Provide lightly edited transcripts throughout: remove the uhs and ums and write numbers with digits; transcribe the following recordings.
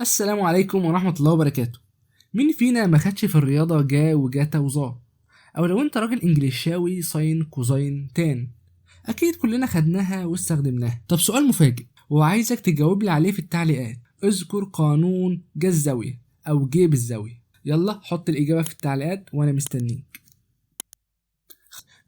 السلام عليكم ورحمة الله وبركاته. مين فينا ما خدش في الرياضة جا وجاتا وظا؟ أو لو أنت راجل إنجليشاوي ساين كوزين تان، أكيد كلنا خدناها واستخدمناها. طب سؤال مفاجئ وعايزك تجاوب لي عليه في التعليقات. اذكر قانون جا الزاوية أو جيب الزاوية. يلا حط الإجابة في التعليقات وأنا مستنيك.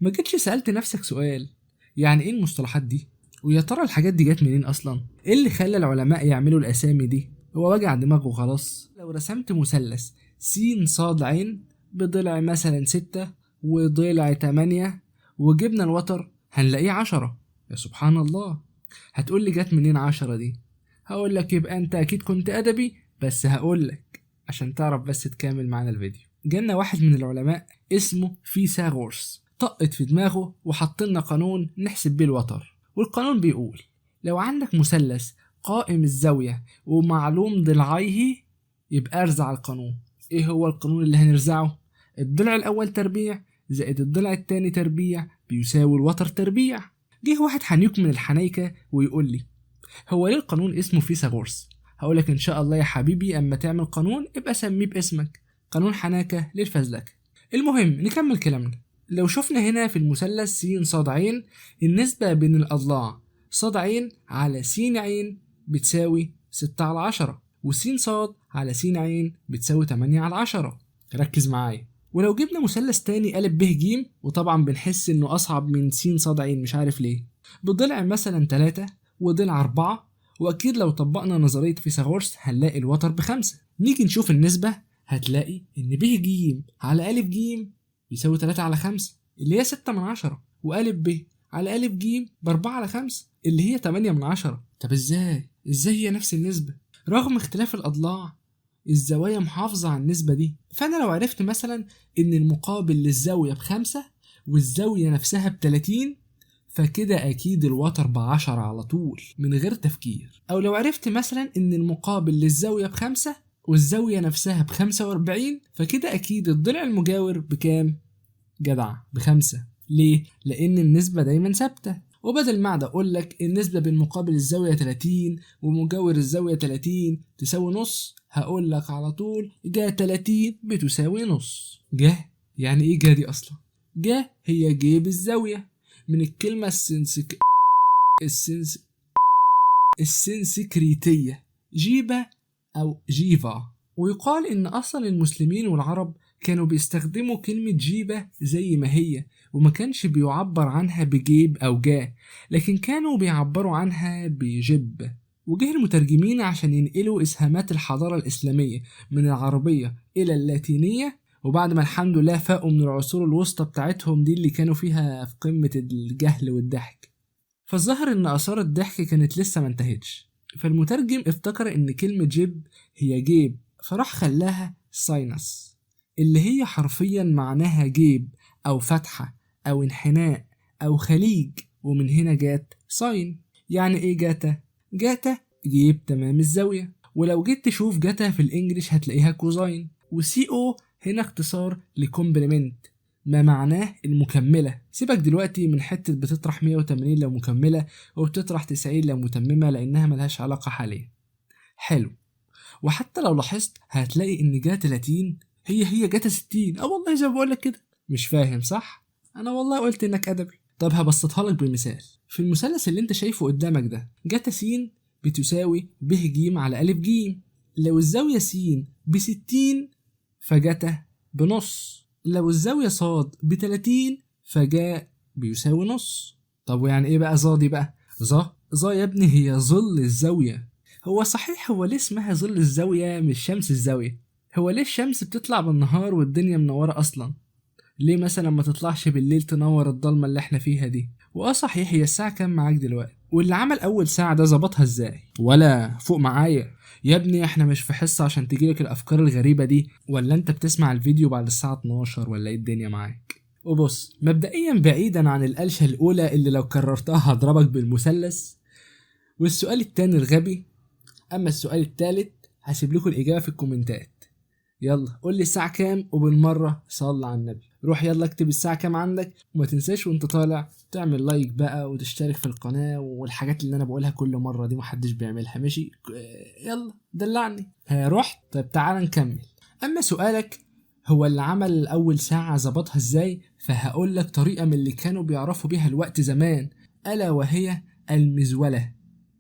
ما جيتش سألت نفسك سؤال، يعني إيه المصطلحات دي؟ ويا ترى الحاجات دي جت منين أصلا؟ إيه اللي خلى العلماء يعملوا الأسامي دي؟ هو وجع دماغه خلاص. لو رسمت مثلث س صاد عين بضلع مثلا 6 وضلع 8 وجبنا الوتر هنلاقيه 10. يا سبحان الله. هتقولي جت منين 10 دي؟ هقولك يبقى انت اكيد كنت ادبي، بس هقولك عشان تعرف بس تكمل معانا الفيديو. جالنا واحد من العلماء اسمه فيثاغورس، طقت في دماغه وحطلنا قانون نحسب بيه الوتر. والقانون بيقول لو عندك مثلث قائم الزاوية ومعلوم ضلعيه يبقى ارزع القانون. ايه هو القانون اللي هنرزعه؟ الضلع الاول تربيع زائد الضلع التاني تربيع بيساوي الوتر تربيع. جه واحد حنيك من الحنايكة ويقول لي هو ليه القانون اسمه فيثاغورس؟ هقولك ان شاء الله يا حبيبي اما تعمل قانون ابقى سميه باسمك، قانون حناكة للفزلكة. المهم نكمل كلامنا. لو شفنا هنا في المثلث س ص ع، النسبة بين الأضلاع ص ع على س ع بتساوي 6/10، وس ص على س ع بتساوي 8/10. ركز معايا. ولو جبنا مثلث تاني أ ب ج، وطبعا بنحس انه أصعب من س ص ع مش عارف ليه، بضلع مثلا 3 وضلع 4، وأكيد لو طبقنا نظرية فيثاغورس هنلاقي الوتر ب5. نيجي نشوف النسبة هتلاقي إن ب ج على أ ج بيساوي 3/5 اللي هي 6/10، وأ ب على أ ج ب4/5 اللي هي 8/10. طب ازاي هي نفس النسبة رغم اختلاف الأضلاع؟ الزوايا محافظة على النسبة دي. فأنا لو عرفت مثلا إن المقابل للزاوية ب5 والزاوية نفسها ب30، فكده أكيد الوتر ب10 على طول من غير تفكير. أو لو عرفت مثلا إن المقابل للزاوية ب5 والزاوية نفسها ب45، فكده أكيد الضلع المجاور بكام؟ جدع ب5. ليه؟ لأن النسبة دايما ثابتة. وبدل ما اقعد اقول لك النسبة بين مقابل الزاوية 30 ومجاور الزاوية 30 تساوي نص، هقول لك على طول جا 30 بتساوي نص. جه يعني ايه جا دي اصلا؟ جا هي جيب الزاوية من الكلمة السنس... السنسكريتية جيبة أو جيفا. ويقال إن أصلا المسلمين والعرب كانوا بيستخدموا كلمة جيبة زي ما هي، وما كانش بيعبر عنها بجيب أو جا، لكن كانوا بيعبروا عنها بجب. وجه المترجمين عشان ينقلوا إسهامات الحضارة الإسلامية من العربية إلى اللاتينية، وبعد ما الحمد لله فاقوا من العصور الوسطى بتاعتهم دي اللي كانوا فيها في قمة الجهل والضحك، فالظاهر إن آثار الضحك كانت لسه ما انتهتش. فالمترجم افتكر إن كلمة جيب هي جيب، فراح خلاها ساينس اللي هي حرفيا معناها جيب أو فتحة أو انحناء أو خليج، ومن هنا جات ساين. يعني إيه جاتا؟ جاتا جيب تمام الزاوية. ولو جيت تشوف جاتا في الإنجليش هتلاقيها كوزاين. وسي أو هنا اختصار لكومبلمنت ما معناه المكملة. سيبك دلوقتي من حتة بتطرح 180 لو مكملة وبتطرح 90 لو متممة لأنها ملهاش علاقة حاليا. حلو. وحتى لو لاحظت هتلاقي إن جا 30 هي جاتا 60. والله زي ما بقولك كده. مش فاهم صح؟ أنا والله قلت إنك أدبي. طب هبسطها لك بمثال. في المثلث اللي أنت شايفه قدامك ده جاتا س بتساوي ب ج على أ ج. لو الزاوية س ب60 فجاتا بنص. لو الزاوية صاد ب30 فجاء بيساوي نص. طب ويعني ايه بقى ظا دي بقى؟ ظا يا ابني هي ظل الزاوية. هو صحيح هو ليه اسمها ظل الزاوية مش شمس الزاوية؟ هو ليه الشمس بتطلع بالنهار والدنيا منورة أصلا؟ ليه مثلا ما تطلعش بالليل تنور الضلمة اللي احنا فيها دي؟ صحيح هي الساعة كام معاك دلوقتي؟ واللي عمل أول ساعة ده ظبطها ازاي؟ ولا فوق معايا يا ابني، احنا مش في حصة عشان تجيلك الأفكار الغريبة دي، ولا انت بتسمع الفيديو بعد الساعة 12 ولا ايه الدنيا معاك؟ وبص مبدئيا بعيدا عن القلشة الأولى اللي لو كررتها هضربك بالمثلث، والسؤال التاني الغبي، أما السؤال التالت هسيب لكم الإجابة في الكومنتات. يلا قول لي الساعة كام وبالمرة صلى على النبي. روح يلا اكتب الساعة كام عندك، وما تنساش وانت طالع تعمل لايك بقى وتشترك في القناة والحاجات اللي انا بقولها كل مرة دي محدش بيعملها، ماشي؟ يلا دلعني. رحت؟ طيب تعال نكمل. اما سؤالك هو اللي عمل اول ساعة ظبطها ازاي، فهقول لك طريقة من اللي كانوا بيعرفوا بيها الوقت زمان، الا وهي المزولة.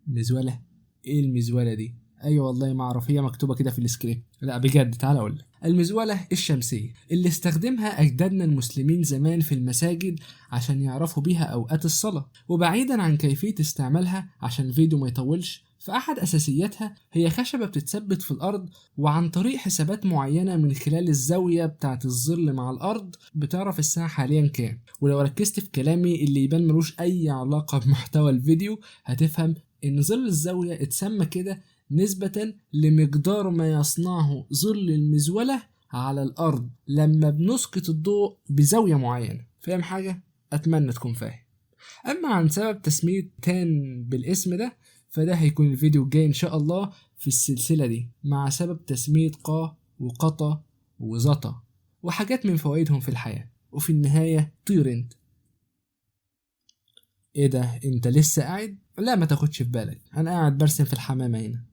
مزولة؟ ايه المزولة دي؟ ايوه والله ما اعرف، هي مكتوبة كده في السكريبت. لا بجد تعال اقول لك. المزولة الشمسية اللي استخدمها اجدادنا المسلمين زمان في المساجد عشان يعرفوا بيها اوقات الصلاة. وبعيدا عن كيفية استعمالها عشان الفيديو ما يطولش، فأحد أساسياتها هي خشبة بتتثبت في الأرض، وعن طريق حسابات معينة من خلال الزاوية بتاعة الظل مع الأرض بتعرف الساعة حاليا كام. ولو ركزت في كلامي اللي يبان ملوش أي علاقة بمحتوى الفيديو هتفهم إن ظل الزاوية اتسمى كده نسبة لمقدار ما يصنعه ظل المزولة على الأرض لما بنسقط الضوء بزاوية معينة. فاهم حاجة؟ أتمنى تكون فاهم. أما عن سبب تسمية تان بالاسم ده فده هيكون الفيديو الجاي إن شاء الله في السلسلة دي، مع سبب تسمية قا وقطا وزطا وحاجات من فوائدهم في الحياة. وفي النهاية طير انت. ايه ده انت لسه قاعد؟ لا ما تاخدش في بالك، انا قاعد برسم في الحمامة هنا.